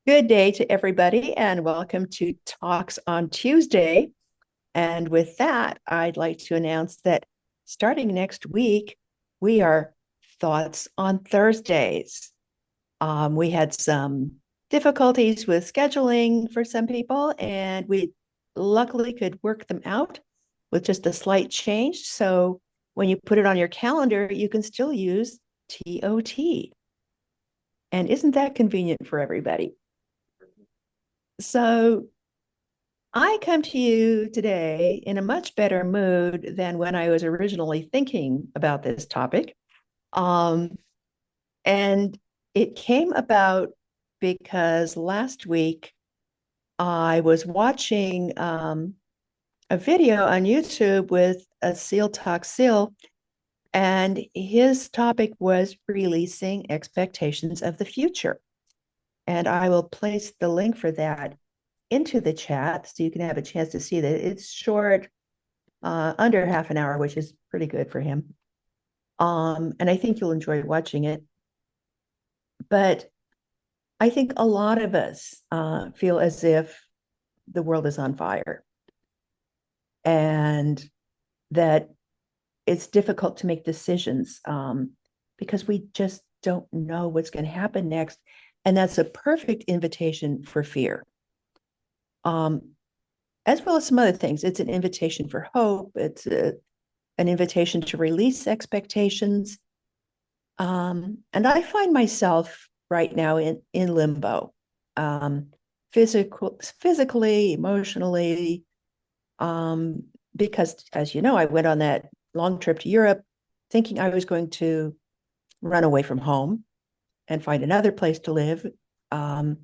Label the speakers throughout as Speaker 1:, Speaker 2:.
Speaker 1: Good day to everybody, and welcome to Talks on Tuesday. And with that, I'd like to announce that starting next week, we are Thoughts on Thursdays. We had some difficulties with scheduling for some people, and we luckily could work them out with just a slight change. So when you put it on your calendar, you can still use TOT. And isn't that convenient for everybody? So I come to you today in a much better mood than when I was originally thinking about this topic. Um, and it came about because last week I was watching a video on YouTube with Asil Taksil, and his topic was releasing expectations of the future. And I will place the link for that into the chat so you can have a chance to see that. It's short, under half an hour, which is pretty good for him. And I think you'll enjoy watching it. But I think a lot of us feel as if the world is on fire and that it's difficult to make decisions because we just don't know what's going to happen next. And that's a perfect invitation for fear. Um, as well as some other things. It's an invitation for hope. An invitation to release expectations. And I find myself right now in limbo, um, physically, emotionally, um, because as you know, I went on that long trip to Europe thinking I was going to run away from home and find another place to live. Um,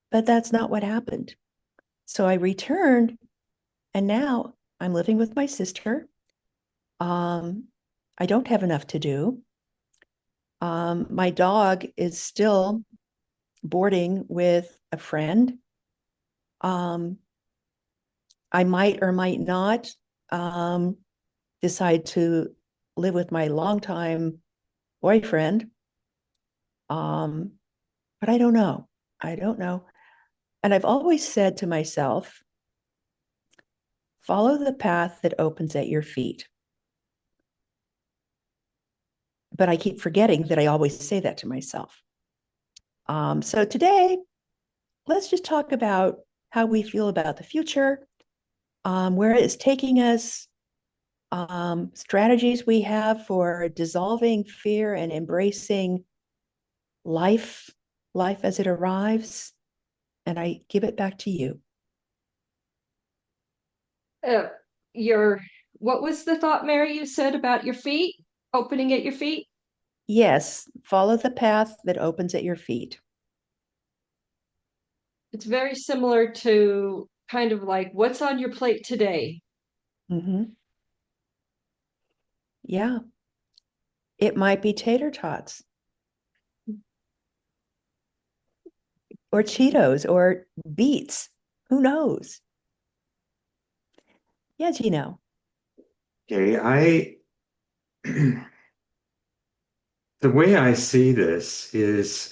Speaker 1: but that's not what happened. So I returned, and now I'm living with my sister. Um, I don't have enough to do. My dog is still boarding with a friend. Um, I might or might not um, decide to live with my longtime boyfriend. Um, but I don't know. I don't know. And I've always said to myself, follow the path that opens at your feet. But I keep forgetting that I always say that to myself. So today, let's just talk about how we feel about the future, where it's taking us, strategies we have for dissolving fear and embracing life, life as it arrives. And I give it back to you.
Speaker 2: Uh, your what was the thought, Mary, you said about your feet opening at your feet?
Speaker 1: Yes, follow the path that opens at your feet.
Speaker 2: It's very similar to kind of like what's on your plate today.
Speaker 1: Mm-hmm. Yeah, it might be tater tots or Cheetos or beets. Who knows? Yeah, Gino.
Speaker 3: Okay, the way I see this is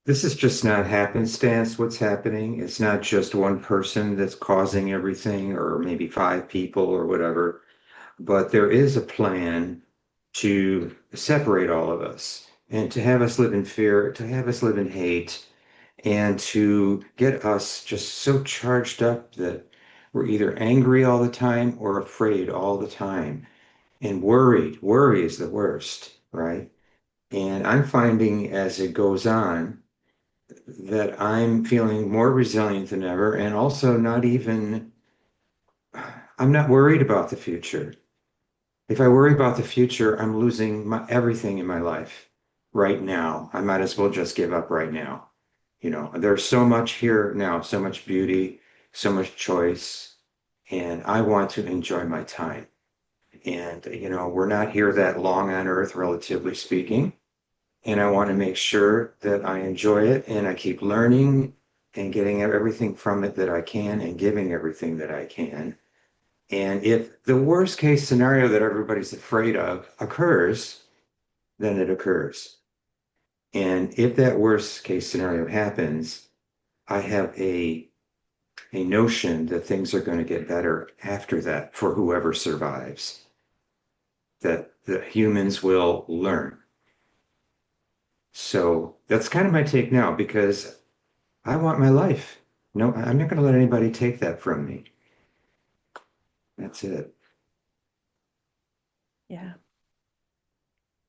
Speaker 3: this is just not happenstance what's happening. It's not just one person that's causing everything, or maybe five people or whatever, but there is a plan to separate all of us and to have us live in fear, to have us live in hate, and to get us just so charged up that we're either angry all the time or afraid all the time and worried. Worry is the worst, right? And I'm finding as it goes on that I'm feeling more resilient than ever, and also I'm not worried about the future. If I worry about the future, I'm losing everything in my life right now. I might as well just give up right now. There's so much here now, so much beauty, so much choice, and I want to enjoy my time. And, we're not here that long on earth, relatively speaking. And I want to make sure that I enjoy it and I keep learning and getting everything from it that I can and giving everything that I can. And if the worst case scenario that everybody's afraid of occurs, then it occurs. And if that worst case scenario happens, I have a notion that things are going to get better after that for whoever survives, that the humans will learn. So that's kind of my take now because I want my life. No, I'm not going to let anybody take that from me. That's it.
Speaker 1: Yeah.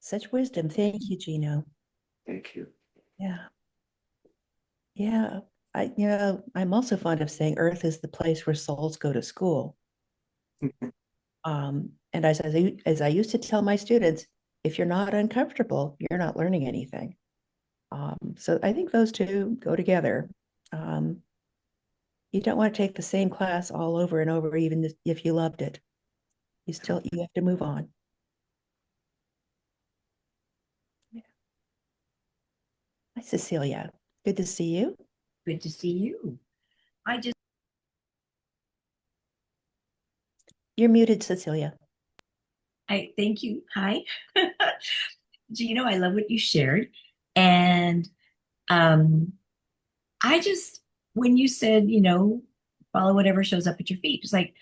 Speaker 1: Such wisdom. Thank you, Gino.
Speaker 3: Thank you.
Speaker 1: Yeah. Yeah. I'm also fond of saying Earth is the place where souls go to school. And as I used to tell my students, if you're not uncomfortable, you're not learning anything. So I think those two go together. Um, you don't want to take the same class all over and over, even if you loved it. You have to move on. Yeah. Hi, Cecilia. Good to see you.
Speaker 4: Good to see you. I just,
Speaker 1: You're muted, Cecilia.
Speaker 4: I thank you. Hi. Gino, I love what you shared. And um, I just, when you said, follow whatever shows up at your feet, it's like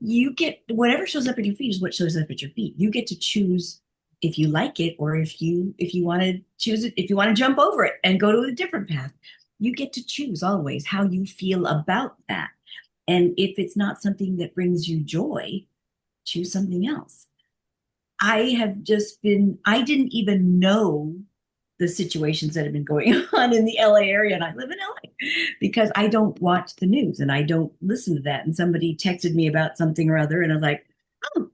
Speaker 4: you get whatever shows up at your feet is what shows up at your feet. You get to choose if you like it or if you want to choose it, if you want to jump over it and go to a different path. You get to choose always how you feel about that. And if it's not something that brings you joy, choose something else. I didn't even know the situations that have been going on in the LA area, and I live in LA because I don't watch the news and I don't listen to that. And somebody texted me about something or other, and I was like, oh,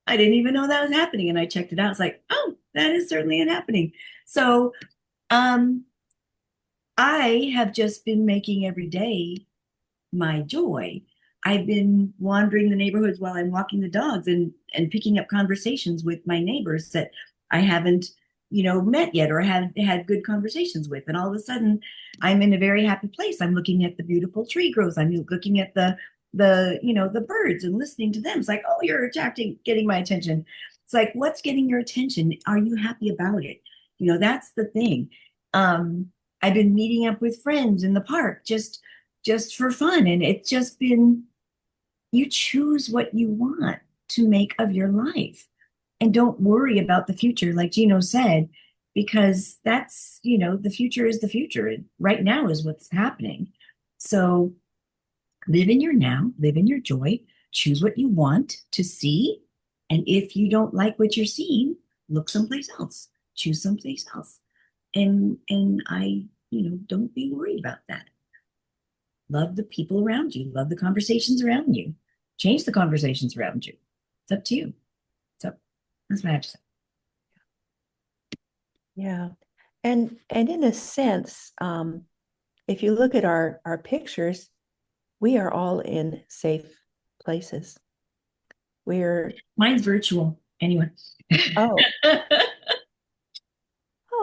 Speaker 4: I didn't even know that was happening. And I checked it out. It's like, oh, that is certainly happening. So um, I have just been making every day my joy. I've been wandering the neighborhoods while I'm walking the dogs and picking up conversations with my neighbors that I haven't, met yet or had good conversations with. And all of a sudden, I'm in a very happy place. I'm looking at the beautiful tree growth. I'm looking at the birds and listening to them. It's like, oh, you're attracting, getting my attention. It's like, what's getting your attention? Are you happy about it? That's the thing. Um, I've been meeting up with friends in the park just for fun. And it's just been, you choose what you want to make of your life and don't worry about the future, like Gino said, because the future is the future. And right now is what's happening. So live in your now, live in your joy, choose what you want to see. And if you don't like what you're seeing, look someplace else, choose someplace else. And don't be worried about that. Love the people around you, love the conversations around you, change the conversations around you. It's up to you. So that's what I have to say.
Speaker 1: Yeah. And in a sense, if you look at our pictures, we are all in safe places.
Speaker 4: Mine's virtual anyway.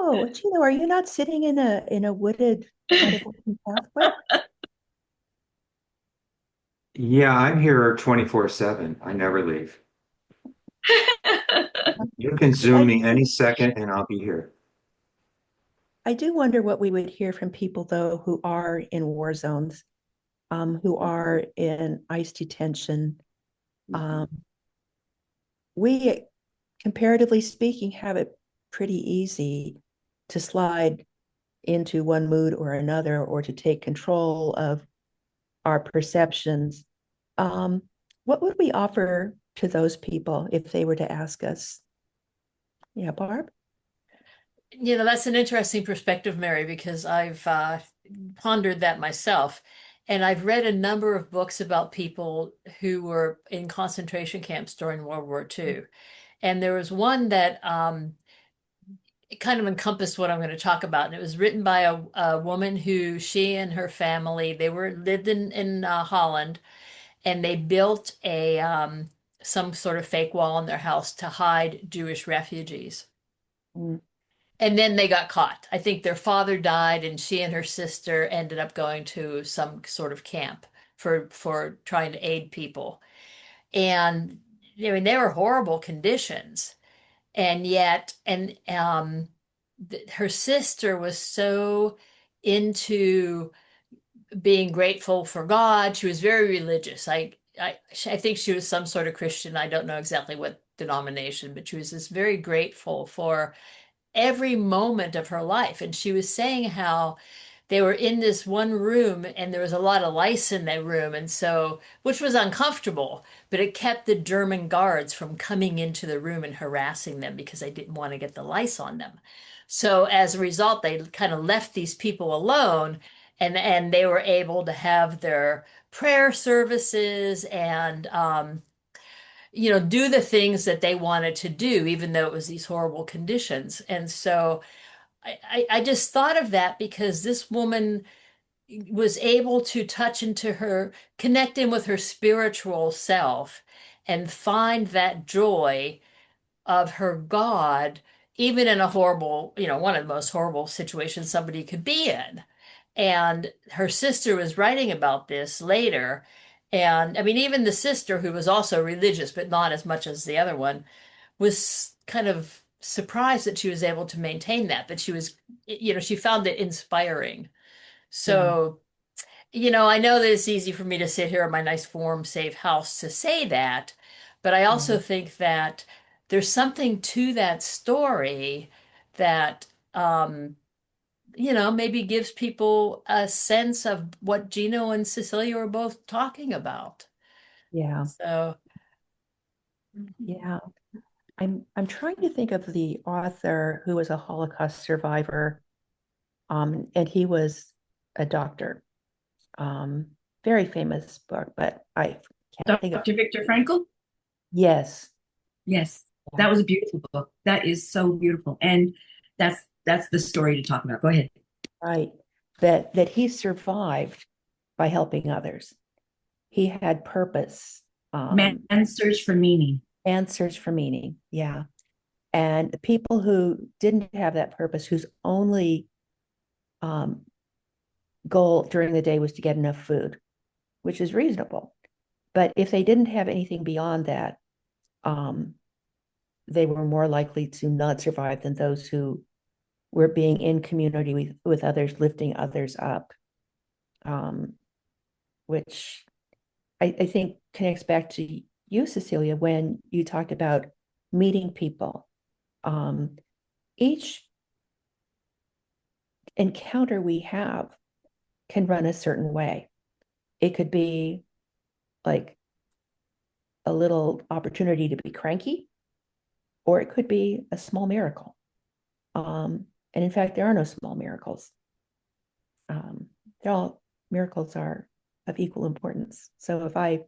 Speaker 1: Oh, Gino, are you not sitting in a wooded kind of open pathway?
Speaker 3: Yeah, I'm here 24/7. I never leave. You can Zoom me any second and I'll be here.
Speaker 1: I do wonder what we would hear from people, though, who are in war zones, who are in ICE detention. We, comparatively speaking, have it pretty easy to slide into one mood or another or to take control of our perceptions. What would we offer to those people if they were to ask us? Yeah, Barb?
Speaker 5: That's an interesting perspective, Mary, because I've pondered that myself. And I've read a number of books about people who were in concentration camps during World War II. And there was one that it kind of encompassed what I'm going to talk about. And it was written by a woman who she and her family, they lived in Holland, and they built a some sort of fake wall in their house to hide Jewish refugees.
Speaker 1: Mm.
Speaker 5: And then they got caught. I think their father died, and she and her sister ended up going to some sort of camp for trying to aid people. And I mean, they were horrible conditions, and yet, and her sister was so into being grateful for God. She was very religious. I think she was some sort of Christian. I don't know exactly what denomination, but she was just very grateful for every moment of her life. And she was saying how they were in this one room and there was a lot of lice in that room. And so, which was uncomfortable, but it kept the German guards from coming into the room and harassing them because they didn't want to get the lice on them. So as a result, they kind of left these people alone and they were able to have their prayer services and do the things that they wanted to do, even though it was these horrible conditions. And so I just thought of that because this woman was able to touch into her, connect in with her spiritual self and find that joy of her God, even in a horrible, one of the most horrible situations somebody could be in. And her sister was writing about this later. And I mean, even the sister, who was also religious, but not as much as the other one, was kind of surprised that she was able to maintain that. But she was, she found it inspiring.
Speaker 1: Yeah.
Speaker 5: So, I know that it's easy for me to sit here in my nice, warm, safe house to say that, but I also
Speaker 1: Yeah.
Speaker 5: think that there's something to that story that, maybe gives people a sense of what Gino and Cecilia were both talking about.
Speaker 1: Yeah.
Speaker 5: So,
Speaker 1: Yeah. I'm trying to think of the author who was a Holocaust survivor, and he was a doctor. Um, Very famous book, but I can't think of.
Speaker 4: Dr. Viktor Frankl?
Speaker 1: Yes.
Speaker 4: Yes, that was a beautiful book. That is so beautiful. And that's the story to talk about. Go ahead.
Speaker 1: Right. That he survived by helping others. He had purpose,
Speaker 4: Man's search for meaning.
Speaker 1: and search for meaning. Yeah. And the people who didn't have that purpose, whose only um, goal during the day was to get enough food, which is reasonable. But if they didn't have anything beyond that, um, they were more likely to not survive than those who were being in community with others, lifting others up, um, which I think connects back to you, Cecilia, when you talked about meeting people. Each encounter we have can run a certain way. It could be like a little opportunity to be cranky, or it could be a small miracle. And in fact, there are no small miracles. They're all miracles are of equal importance. So if I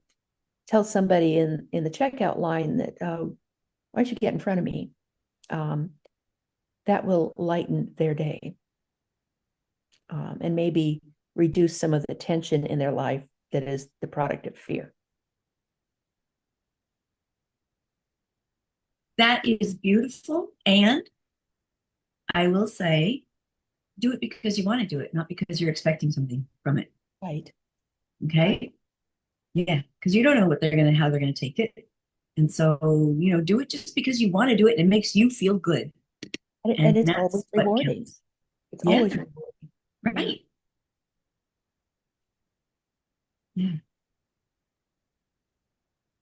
Speaker 1: tell somebody in the checkout line that, oh, why don't you get in front of me? That will lighten their day, and maybe reduce some of the tension in their life that is the product of fear.
Speaker 4: That is beautiful. And I will say, do it because you want to do it, not because you're expecting something from it.
Speaker 1: Right.
Speaker 4: Okay. Yeah. Because you don't know how they're gonna take it. And so, do it just because you want to do it and it makes you feel good.
Speaker 1: And it's
Speaker 4: that's
Speaker 1: always
Speaker 4: what
Speaker 1: rewarding.
Speaker 4: counts.
Speaker 1: It's
Speaker 4: Yeah.
Speaker 1: always rewarding.
Speaker 4: Right. Yeah.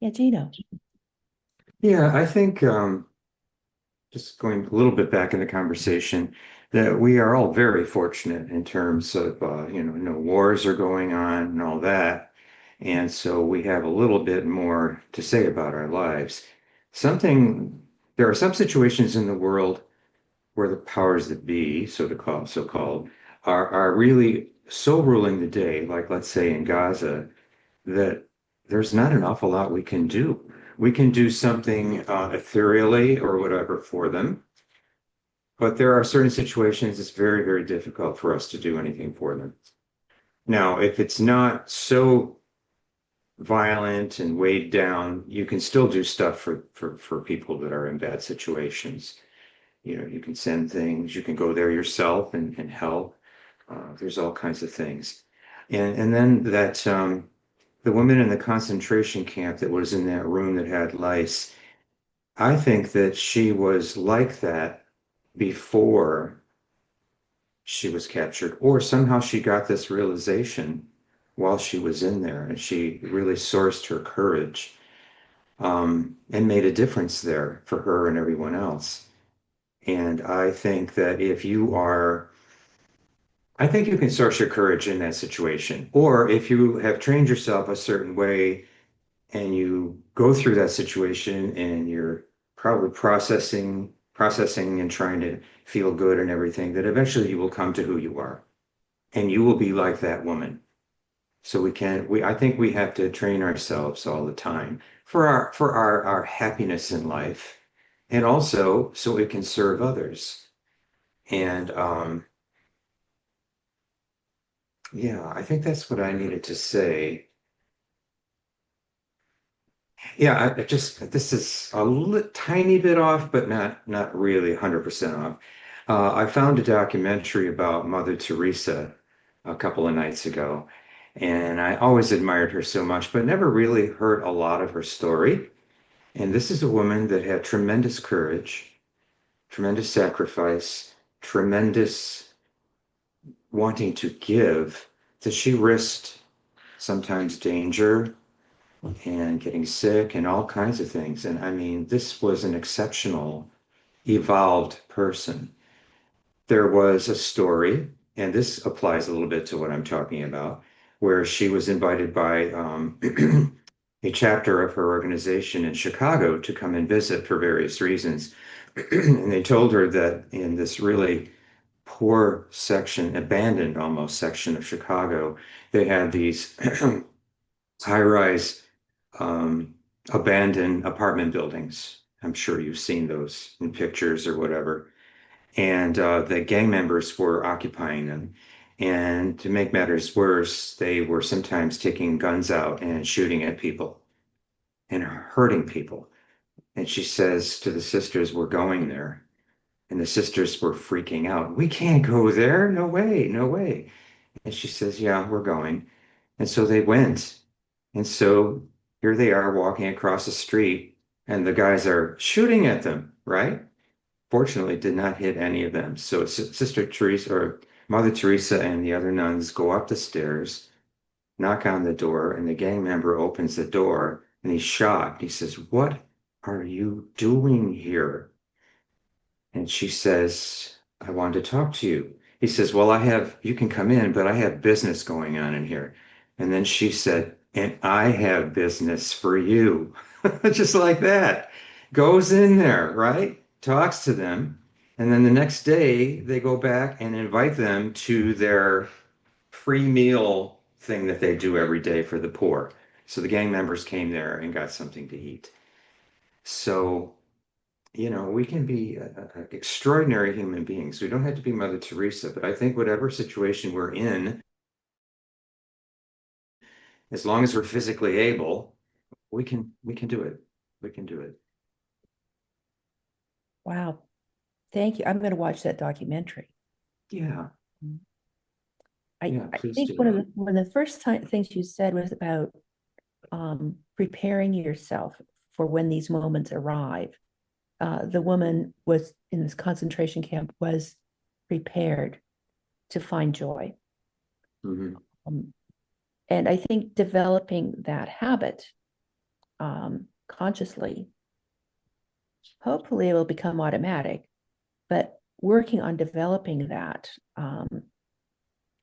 Speaker 1: Yeah, Gino.
Speaker 3: Yeah, I think just going a little bit back in the conversation, that we are all very fortunate in terms of no wars are going on and all that. And so we have a little bit more to say about our lives. There are some situations in the world where the powers that be, so-called, are really so ruling the day, like let's say in Gaza, that there's not an awful lot we can do. We can do something ethereally or whatever for them, but there are certain situations it's very, very difficult for us to do anything for them. Now, if it's not so violent and weighed down, you can still do stuff for people that are in bad situations. You can send things, you can go there yourself and help. There's all kinds of things. And then the woman in the concentration camp that was in that room that had lice, I think that she was like that before she was captured, or somehow she got this realization while she was in there, and she really sourced her courage, and made a difference there for her and everyone else. And I think that I think you can source your courage in that situation. Or if you have trained yourself a certain way and you go through that situation and you're probably processing and trying to feel good and everything, that eventually you will come to who you are and you will be like that woman. So I think we have to train ourselves all the time for our happiness in life, and also so it can serve others. And yeah, I think that's what I needed to say. Yeah, I just this is a tiny bit off, but not really 100% off. I found a documentary about Mother Teresa a couple of nights ago, and I always admired her so much, but never really heard a lot of her story. And this is a woman that had tremendous courage, tremendous sacrifice, tremendous wanting to give, that she risked sometimes danger and getting sick and all kinds of things. And I mean, this was an exceptional, evolved person. There was a story, and this applies a little bit to what I'm talking about, where she was invited by a chapter of her organization in Chicago to come and visit for various reasons. And they told her that in this really poor section, abandoned almost section of Chicago, they had these high-rise abandoned apartment buildings. I'm sure you've seen those in pictures or whatever. And the gang members were occupying them. And to make matters worse, they were sometimes taking guns out and shooting at people and hurting people. And she says to the sisters, "We're going there." And the sisters were freaking out. "We can't go there. No way, no way." And she says, "Yeah, we're going." And so they went. And so here they are walking across the street, and the guys are shooting at them, right? Fortunately, did not hit any of them. So Sister Teresa or Mother Teresa and the other nuns go up the stairs, knock on the door, and the gang member opens the door and he's shocked. He says, "What are you doing here?" And she says, "I wanted to talk to you." He says, "Well, you can come in, but I have business going on in here." And then she said, "And I have business for you." Just like that. Goes in there, right? Talks to them. And then the next day, they go back and invite them to their free meal thing that they do every day for the poor. So the gang members came there and got something to eat. So we can be extraordinary human beings. We don't have to be Mother Teresa, but I think whatever situation we're in, as long as we're physically able, we can do it. We can do it.
Speaker 1: Wow. Thank you. I'm going to watch that documentary.
Speaker 3: Yeah.
Speaker 1: I,
Speaker 3: Yeah,
Speaker 1: I
Speaker 3: please
Speaker 1: think
Speaker 3: do.
Speaker 1: one of the first things you said was about preparing yourself for when these moments arrive. The woman was in this concentration camp was prepared to find joy.
Speaker 3: Mhm.
Speaker 1: And I think developing that habit consciously, hopefully it will become automatic, but working on developing that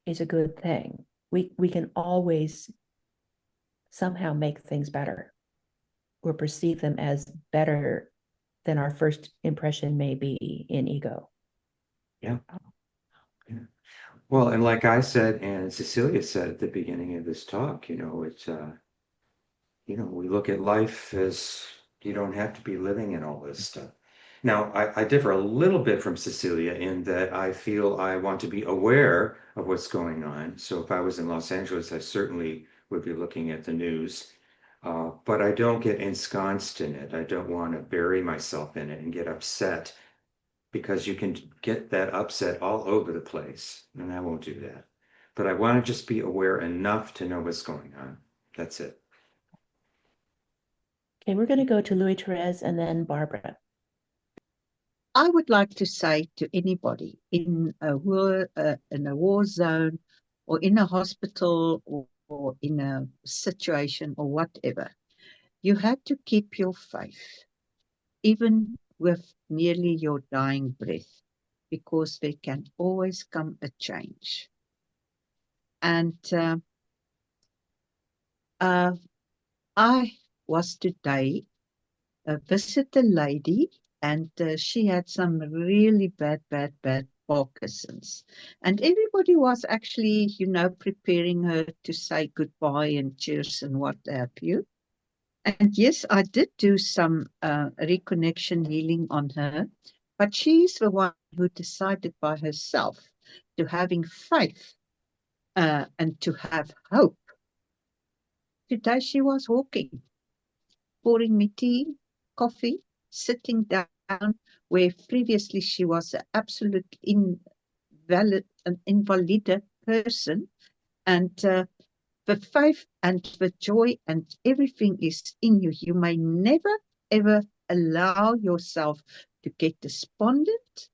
Speaker 1: is a good thing. We can always somehow make things better or perceive them as better than our first impression may be in ego.
Speaker 3: Yeah. Yeah. Well, and like I said, and Cecilia said at the beginning of this talk, we look at life as you don't have to be living in all this stuff. Now, I differ a little bit from Cecilia in that I feel I want to be aware of what's going on. So if I was in Los Angeles, I certainly would be looking at the news. But I don't get ensconced in it. I don't want to bury myself in it and get upset because you can get that upset all over the place, and I won't do that. But I want to just be aware enough to know what's going on. That's it.
Speaker 1: Okay, we're going to go to Louis Therese and then Barbara.
Speaker 6: I would like to say to anybody in a war zone, or in a hospital, or in a situation or whatever, you have to keep your faith, even with nearly your dying breath, because there can always come a change. And I was today visit a lady, and she had some really bad Parkinson's. And everybody was actually, preparing her to say goodbye and cheers and what have you. And yes, I did do some reconnection healing on her, but she's the one who decided by herself to having faith and to have hope. Today she was walking, pouring me tea, coffee, sitting down where previously she was an absolute invalid person. And the faith and the joy and everything is in you. You may never, ever allow yourself to get despondent,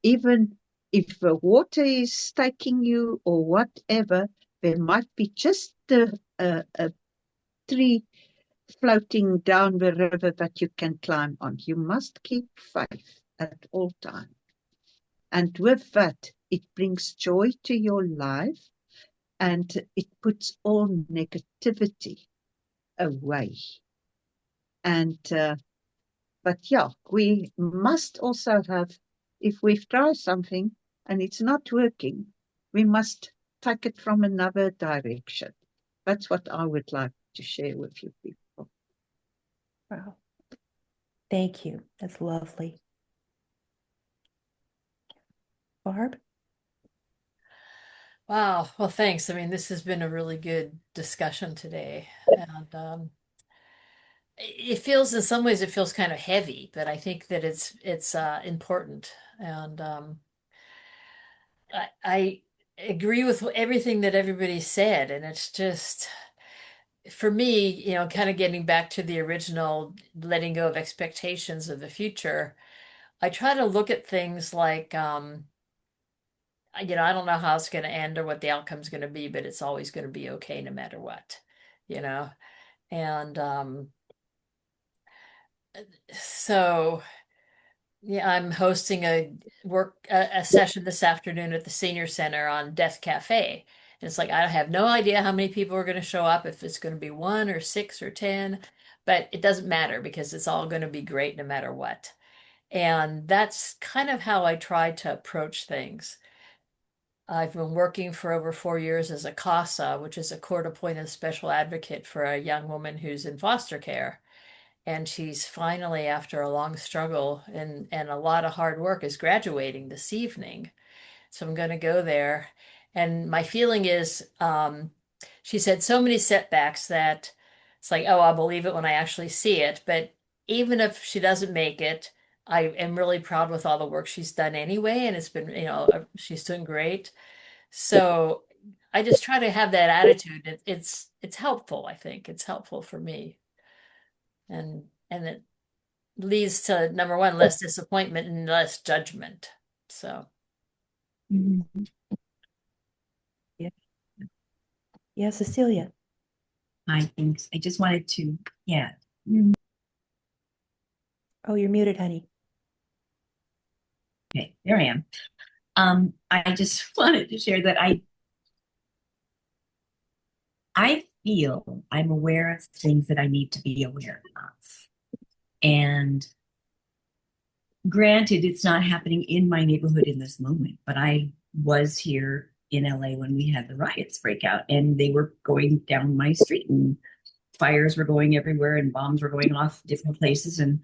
Speaker 6: even if the water is taking you or whatever. There might be just a tree floating down the river that you can climb on. You must keep faith at all times. And with that, it brings joy to your life, and it puts all negativity away. And but yeah, we must also have, if we've tried something and it's not working, we must take it from another direction. That's what I would like to share with you people.
Speaker 1: Wow. Thank you. That's lovely. Barb?
Speaker 5: Wow. Well, thanks. I mean, this has been a really good discussion today. And it feels, in some ways, it feels kind of heavy, but I think that it's important. And I agree with everything that everybody said. And it's just, for me, kind of getting back to the original letting go of expectations of the future, I try to look at things like, I don't know how it's going to end or what the outcome's going to be, but it's always going to be okay no matter what, you know? And so, yeah, I'm hosting a session this afternoon at the senior center on Death Cafe. And it's like, I have no idea how many people are going to show up, if it's going to be 1 or 6 or 10, but it doesn't matter because it's all going to be great no matter what. And that's kind of how I try to approach things. I've been working for over 4 years as a CASA, which is a court-appointed special advocate for a young woman who's in foster care. And she's finally, after a long struggle and a lot of hard work, is graduating this evening. So I'm going to go there. And my feeling is she's had so many setbacks that it's like, oh, I'll believe it when I actually see it. But even if she doesn't make it, I am really proud with all the work she's done anyway. And it's been, she's doing great. So I just try to have that attitude. It's helpful, I think. It's helpful for me. And it leads to, number one, less disappointment and less judgment. So
Speaker 1: Yeah. Yeah, Cecilia.
Speaker 4: I think I just wanted to, yeah.
Speaker 1: Oh, you're muted, honey.
Speaker 4: Okay, there I am. I just wanted to share that I feel I'm aware of things that I need to be aware of. And granted, it's not happening in my neighborhood in this moment, but I was here in LA when we had the riots break out, and they were going down my street, and fires were going everywhere, and bombs were going off different places. And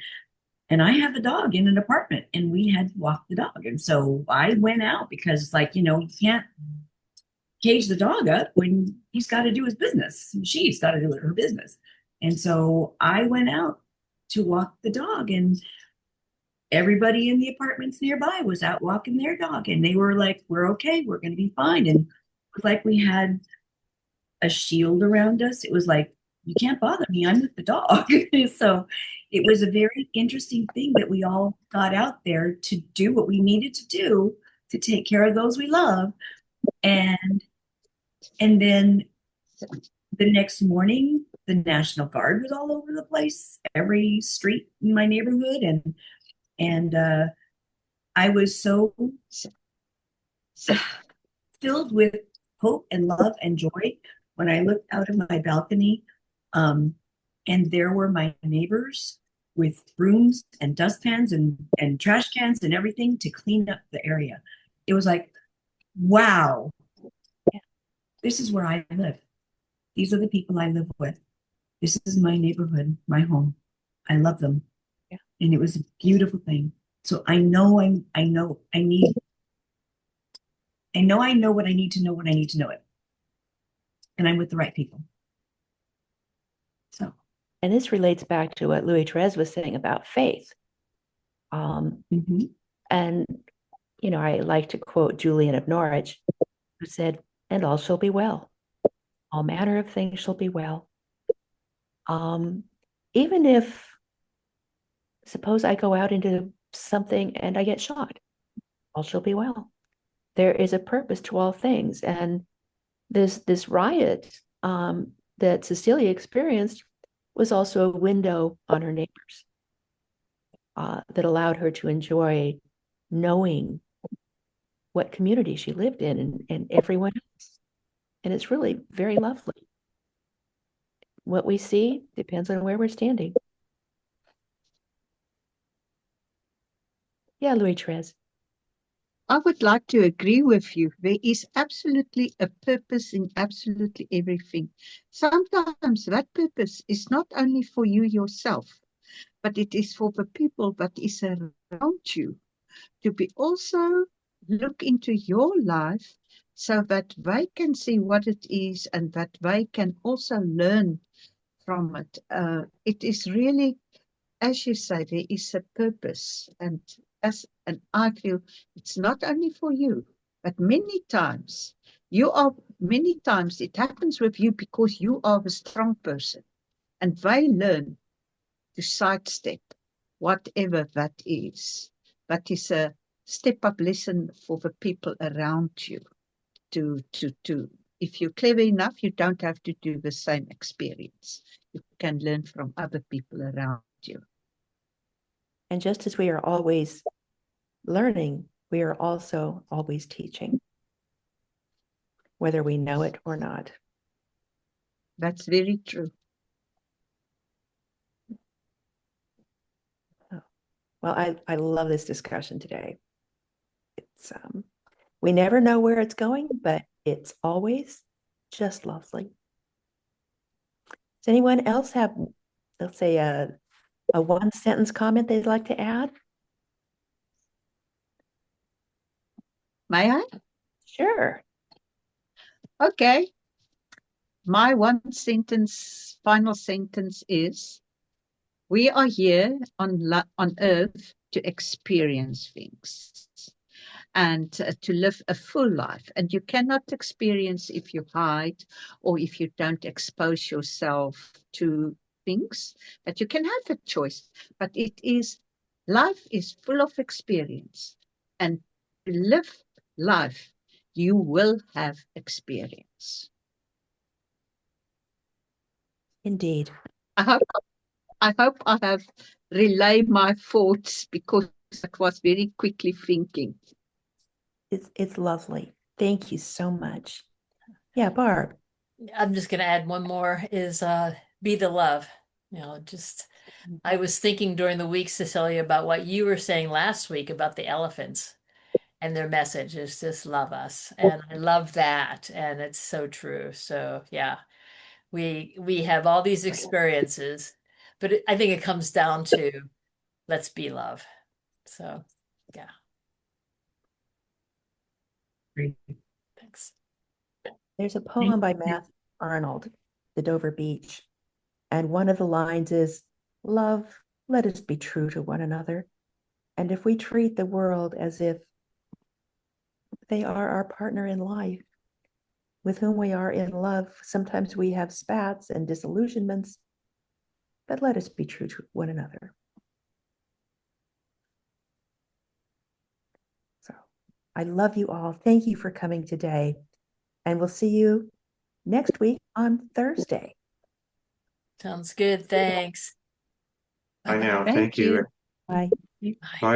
Speaker 4: I have a dog in an apartment, and we had to walk the dog. And so I went out because it's like, you can't cage the dog up when he's got to do his business. She's got to do her business. And so I went out to walk the dog, and everybody in the apartments nearby was out walking their dog, and they were like, we're okay, we're going to be fine. And it was like we had a shield around us. It was like you can't bother me. I'm with the dog. So it was a very interesting thing that we all got out there to do what we needed to do to take care of those we love. And then the next morning, the National Guard was all over the place, every street in my neighborhood, and I was so filled with hope and love and joy when I looked out of my balcony, and there were my neighbors with brooms and dustpans and trash cans and everything to clean up the area. It was like, wow, this is where I live. These are the people I live with. This is my neighborhood, my home. I love them.
Speaker 1: Yeah.
Speaker 4: And it was a beautiful thing. So I know what I need to know when I need to know it. And I'm with the right people. So.
Speaker 1: And this relates back to what Louis Therese was saying about faith. And, I like to quote Julian of Norwich, who said, "And all shall be well. All manner of things shall be well." Even if, suppose I go out into something and I get shot, all shall be well. There is a purpose to all things. And this riot that Cecilia experienced was also a window on her neighbors that allowed her to enjoy knowing what community she lived in and everyone else. And it's really very lovely. What we see depends on where we're standing. Yeah, Louis Therese.
Speaker 6: I would like to agree with you. There is absolutely a purpose in absolutely everything. Sometimes that purpose is not only for you yourself, but it is for the people that is around you to be also look into your life so that they can see what it is and that they can also learn from it. It is really, as you say, there is a purpose, and I feel it's not only for you, but many times it happens with you because you are a strong person, and they learn to sidestep whatever that is. That is a step-up lesson for the people around you. If you're clever enough, you don't have to do the same experience. You can learn from other people around you.
Speaker 1: And just as we are always learning, we are also always teaching, whether we know it or not.
Speaker 6: That's very true.
Speaker 1: Well, I love this discussion today. It's we never know where it's going, but it's always just lovely. Does anyone else have, let's say, a one-sentence comment they'd like to add?
Speaker 6: May I?
Speaker 1: Sure.
Speaker 6: Okay. My final sentence is, we are here on earth to experience things and to live a full life. And you cannot experience if you hide or if you don't expose yourself to things. But you can have a choice. But life is full of experience. And to live life, you will have experience.
Speaker 1: Indeed.
Speaker 6: I hope I have relayed my thoughts because it was very quickly thinking.
Speaker 1: It's lovely. Thank you so much. Yeah, Barb.
Speaker 5: I'm just going to add one more is be the love. I was thinking during the week, Cecilia, about what you were saying last week about the elephants and their message is just love us. And I love that. And it's so true. So yeah, we have all these experiences, but I think it comes down to let's be love. So yeah.
Speaker 4: Great.
Speaker 5: Thanks.
Speaker 1: There's a poem by Matthew Arnold, The Dover Beach. And one of the lines is, "Love, let us be true to one another. And if we treat the world as if they are our partner in life, with whom we are in love. Sometimes we have spats and disillusionments, but let us be true to one another. So I love you all. Thank you for coming today. And we'll see you next week on Thursday.
Speaker 5: Sounds good. Thanks.
Speaker 3: I
Speaker 5: Bye-bye.
Speaker 3: know.
Speaker 6: Thank
Speaker 3: Thank you.
Speaker 6: you.
Speaker 1: Bye.
Speaker 5: Bye.
Speaker 3: Bye.